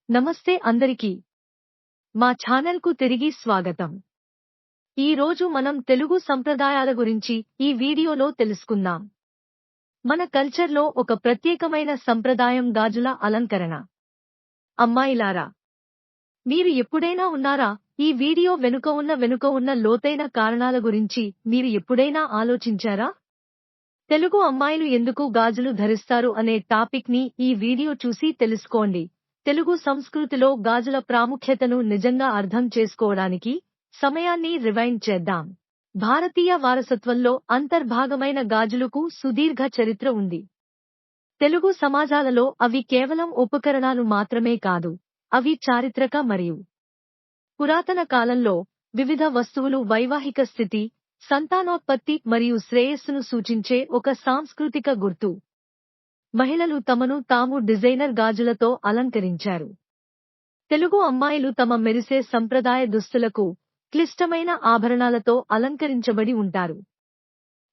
నమస్తే అందరికీ. మా ఛానల్కు తిరిగి స్వాగతం. ఈ రోజు మనం తెలుగు సంప్రదాయాల గురించి ఈ వీడియోలో తెలుసుకుందాం. మన కల్చర్లో ఒక ప్రత్యేకమైన సంప్రదాయం గాజుల అలంకరణ. అమ్మాయిలారా, మీరు ఎప్పుడైనా ఉన్నారా? ఈ వీడియో వెనుక ఉన్న లోతైన కారణాల గురించి మీరు ఎప్పుడైనా ఆలోచించారా? తెలుగు అమ్మాయిలు ఎందుకు గాజులు ధరిస్తారు అనే టాపిక్ ని ఈ వీడియో చూసి తెలుసుకోండి. తెలుగు సంస్కృతిలో గాజుల ప్రాముఖ్యతను నిజంగా అర్థం చేసుకోవడానికి సమయాన్ని రివైండ్ చేద్దాం. భారతీయ వారసత్వంలో అంతర్భాగమైన గాజులకు సుదీర్ఘ చరిత్ర ఉంది. తెలుగు సమాజాలలో అవి కేవలం ఉపకరణాలు మాత్రమే కాదు, అవి చారిత్రక మరియు పురాతన కాలంలో వివిధ వస్తువులు వైవాహిక స్థితి, సంతానోత్పత్తి మరియు శ్రేయస్సును సూచించే ఒక సాంస్కృతిక గుర్తు. మహిళలు తమను తాము డిజైనర్ గాజులతో అలంకరించారు. తెలుగు అమ్మాయిలు తమ మెరిసే సంప్రదాయ దుస్తులకు క్లిష్టమైన ఆభరణాలతో అలంకరించబడి ఉంటారు.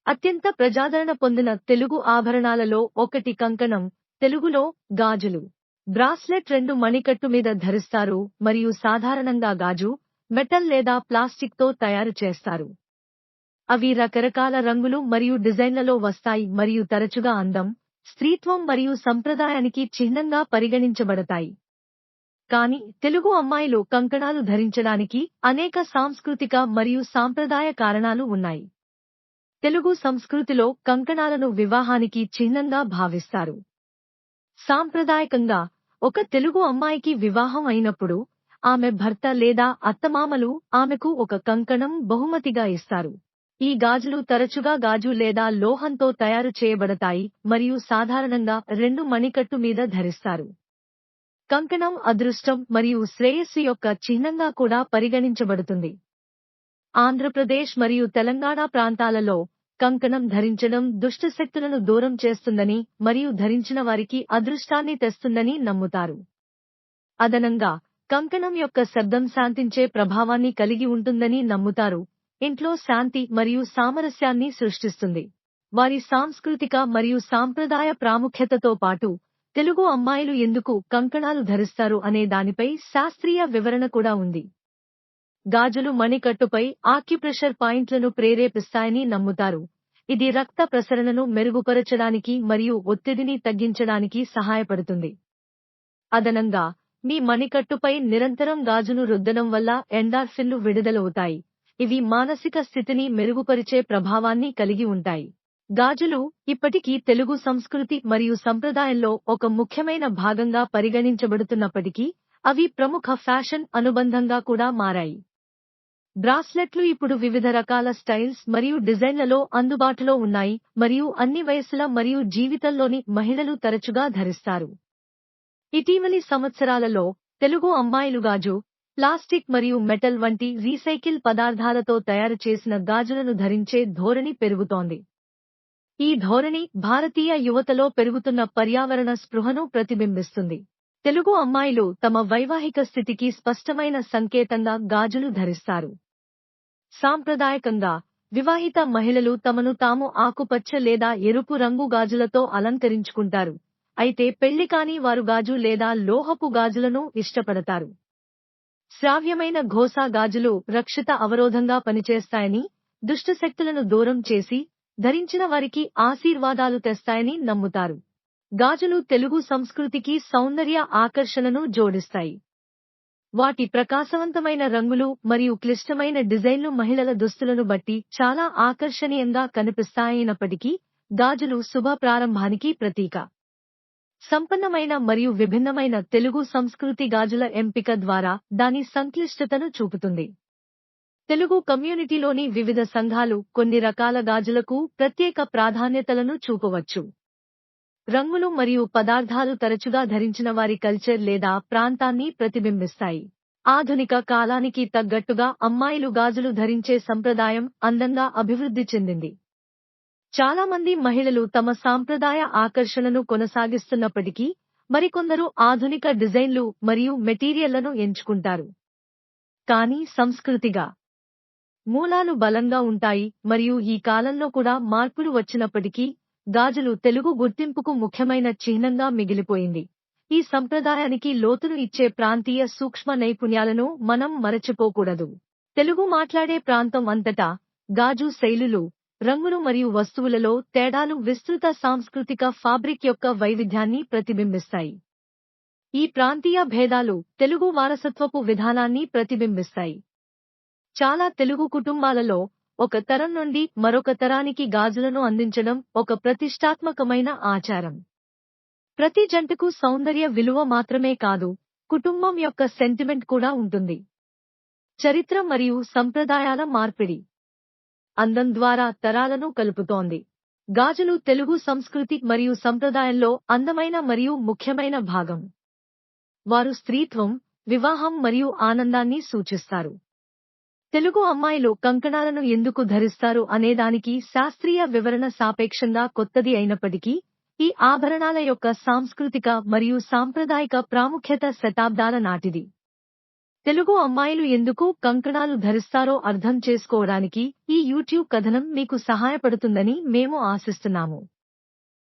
అత్యంత ప్రజాదరణ పొందిన తెలుగు ఆభరణాలలో ఒకటి కంకణం, తెలుగులో గాజులు. బ్రాస్లెట్ రెండు మణికట్టు మీద ధరిస్తారు మరియు సాధారణంగా గాజు, మెటల్ లేదా ప్లాస్టిక్తో తయారు చేస్తారు. అవి రకరకాల రంగులు మరియు డిజైన్లలో వస్తాయి మరియు తరచుగా అందం, స్త్రీత్వం మరియు సంప్రదాయానికి చిహ్నంగా పరిగణించబడతాయి. కాని తెలుగు అమ్మాయిలు కంకణాలు ధరించడానికి అనేక సాంస్కృతిక మరియు సాంప్రదాయ కారణాలు ఉన్నాయి. తెలుగు సంస్కృతిలో కంకణాలను వివాహానికి చిహ్నంగా భావిస్తారు. సాంప్రదాయకంగా ఒక తెలుగు అమ్మాయికి వివాహం అయినప్పుడు ఆమె భర్త లేదా అత్తమామలు ఆమెకు ఒక కంకణం బహుమతిగా ఇస్తారు. ఈ గాజులు తరచుగా గాజు లేదా లోహంతో తయారు చేయబడతాయి మరియు సాధారణంగా రెండు మణికట్టు మీద ధరిస్తారు. కంకణం అదృష్టం మరియు శ్రేయస్సు యొక్క చిహ్నంగా కూడా పరిగణించబడుతుంది. ఆంధ్రప్రదేశ్ మరియు తెలంగాణ ప్రాంతాలలో కంకణం ధరించడం దుష్టశక్తులను దూరం చేస్తుందని మరియు ధరించిన వారికి అదృష్టాన్ని తెస్తుందని నమ్ముతారు. అదనంగా, కంకణం యొక్క శబ్దం శాంతించే ప్రభావాన్ని కలిగి ఉంటుందని నమ్ముతారు, ఇంట్లో శాంతి మరియు సామరస్యాన్ని సృష్టిస్తుంది. వారి సాంస్కృతిక మరియు సాంప్రదాయ ప్రాముఖ్యతతో పాటు తెలుగు అమ్మాయిలు ఎందుకు కంకణాలు ధరిస్తారు అనే దానిపై శాస్త్రీయ వివరణ కూడా ఉంది. గాజులు మణికట్టుపై ఆక్యుప్రెషర్ పాయింట్లను ప్రేరేపిస్తాయని నమ్ముతారు. ఇది రక్త ప్రసరణను మెరుగుపరచడానికి మరియు ఒత్తిడిని తగ్గించడానికి సహాయపడుతుంది. అదనంగా, మీ మణికట్టుపై నిరంతరం గాజును రుద్దడం వల్ల ఎండార్ఫిన్లు విడుదలవుతాయి. ఇవి మానసిక స్థితిని మెరుగుపరిచే ప్రభావాన్ని కలిగి ఉంటాయి. గాజులు ఇప్పటికీ తెలుగు సంస్కృతి మరియు సంప్రదాయంలో ఒక ముఖ్యమైన భాగంగా పరిగణించబడుతున్నప్పటికీ, అవి ప్రముఖ ఫ్యాషన్ అనుబంధంగా కూడా మారాయి. బ్రాస్లెట్లు ఇప్పుడు వివిధ రకాల స్టైల్స్ మరియు డిజైన్లలో అందుబాటులో ఉన్నాయి మరియు అన్ని వయస్సుల మరియు జీవితంలోని మహిళలు తరచుగా ధరిస్తారు. ఇటీవలి సంవత్సరాలలో తెలుగు అమ్మాయిలు గాజు, ప్లాస్టిక్ మరియు మెటల్ వంటి రీసైకిల్ పదార్థాలతో తయారు చేసిన గాజులను ధరించే ధోరణి పెరుగుతోంది. ఈ ధోరణి భారతీయ యువతలో పెరుగుతున్న పర్యావరణ స్పృహను ప్రతిబింబిస్తుంది. తెలుగు అమ్మాయిలు తమ వైవాహిక స్థితికి స్పష్టమైన సంకేతంగా గాజులు ధరిస్తారు. సాంప్రదాయకంగా, వివాహిత మహిళలు తమను తాము ఆకుపచ్చ లేదా ఎరుపు రంగు గాజులతో అలంకరించుకుంటారు, అయితే పెళ్లికాని వారు గాజు లేదా లోహపు గాజులను ఇష్టపడతారు. శ్రావ్యమైన ఘోసా గాజులు రక్షిత అవరోధంగా పనిచేస్తాయని, దుష్టశక్తులను దూరం చేసి ధరించిన వారికి ఆశీర్వాదాలు తెస్తాయని నమ్ముతారు. గాజులు తెలుగు సంస్కృతికి సౌందర్య ఆకర్షణను జోడిస్తాయి. వాటి ప్రకాశవంతమైన రంగులు మరియు క్లిష్టమైన డిజైన్లు మహిళల దుస్తులను బట్టి చాలా ఆకర్షణీయంగా కనిపిస్తాయైనప్పటికీ, గాజులు శుభ ప్రారంభానికి ప్రతీక. సంపన్నమైన మరియు విభిన్నమైన తెలుగు సంస్కృతి గాజుల ఎంపిక ద్వారా దాని సంక్లిష్టతను చూపుతుంది. తెలుగు కమ్యూనిటీలోని వివిధ సంఘాలు కొన్ని రకాల గాజులకు ప్రత్యేక ప్రాధాన్యతలను చూపవచ్చు. రంగులు మరియు పదార్థాలు తరచుగా ధరించిన వారి కల్చర్ లేదా ప్రాంతాన్ని ప్రతిబింబిస్తాయి. ఆధునిక కాలానికి తగ్గట్టుగా అమ్మాయిలు గాజులు ధరించే సంప్రదాయం అందంగా అభివృద్ధి చెందింది. చాలా మంది మహిళలు తమ సాంప్రదాయ ఆకర్షణను కొనసాగిస్తున్నప్పటికీ, మరికొందరు ఆధునిక డిజైన్లు మరియు మెటీరియల్లను ఎంచుకుంటారు. కానీ సంస్కృతిగా మూలాలు బలంగా ఉంటాయి మరియు ఈ కాలంలో కూడా మార్పులు వచ్చినప్పటికీ, గాజులు తెలుగు గుర్తింపుకు ముఖ్యమైన చిహ్నంగా మిగిలిపోయింది. ఈ సంప్రదాయానికి లోతును ఇచ్చే ప్రాంతీయ సూక్ష్మ నైపుణ్యాలను మనం మరచిపోకూడదు. తెలుగు మాట్లాడే ప్రాంతం అంతటా గాజు శైలులు, రంగులు మరియు వస్తువులలో తేడాలు విస్తృత సాంస్కృతిక ఫాబ్రిక్ యొక్క వైవిధ్యాన్ని ప్రతిబింబిస్తాయి. ఈ ప్రాంతీయ భేదాలు తెలుగు వారసత్వపు విధానాన్ని ప్రతిబింబిస్తాయి. చాలా తెలుగు కుటుంబాలలో ఒక తరం నుండి మరొక తరానికి గాజులను అందించడం ఒక ప్రతిష్టాత్మకమైన ఆచారం. ప్రతి జంటకు సౌందర్య విలువ మాత్రమే కాదు, కుటుంబం యొక్క సెంటిమెంట్ కూడా ఉంటుంది. చరిత్ర మరియు సంప్రదాయాల మార్పిడి అందం ద్వారా తరాలను కలుపుతోంది. గాజులు తెలుగు సంస్కృతి మరియు సంప్రదాయంలో అందమైన మరియు ముఖ్యమైన భాగం. వారు స్త్రీత్వం, వివాహం మరియు ఆనందాన్ని సూచిస్తారు. తెలుగు అమ్మాయిలు కంకణాలను ఎందుకు ధరిస్తారు అనేదానికి శాస్త్రీయ వివరణ సాపేక్షంగా కొత్తది అయినప్పటికీ, ఈ ఆభరణాల యొక్క సాంస్కృతిక మరియు సాంప్రదాయిక ప్రాముఖ్యత శతాబ్దాల నాటిది. తెలుగు అమ్మాయిలు ఎందుకు కంకణాలు ధరిస్తారో అర్థం చేసుకోవడానికి ఈ యూట్యూబ్ కథనం మీకు సహాయపడుతుందని మేము ఆశిస్తున్నాము.